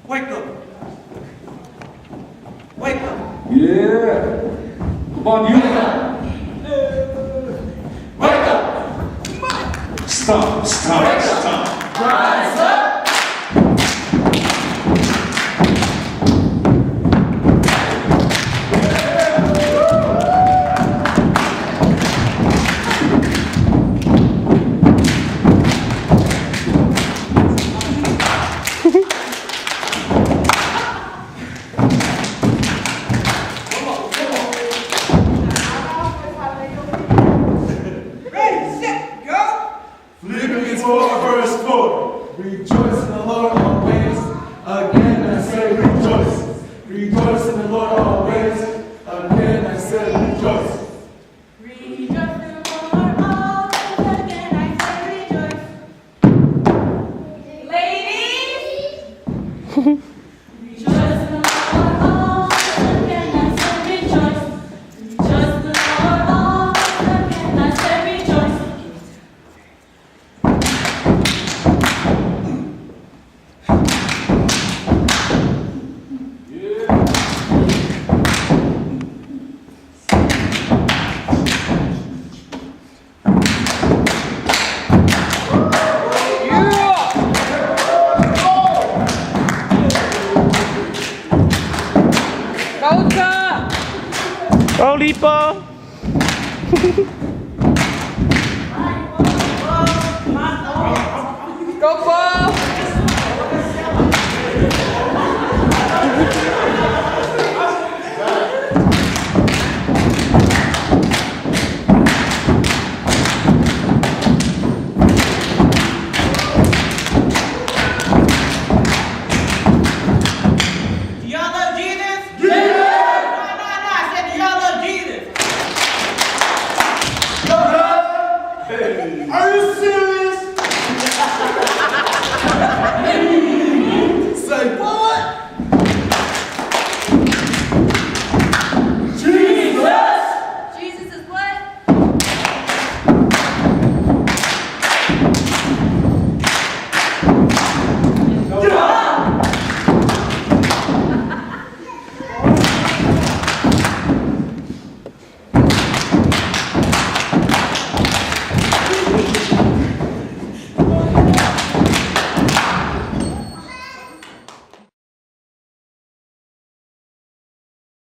Wake up. Wake up. Yeah. Come on, you. Wake up. Stop, stop, stop. Rise up. Verse 4. Rejoice in the Lord always. Again I say rejoice. Rejoice in the Lord always. Again I say rejoice. Rejoice in the Lord always. Again I say rejoice. Ladies. Rejoice in the Lord always. Again I say rejoice. Rejoice in the Lord always. Again I say rejoice. Go, Lipa!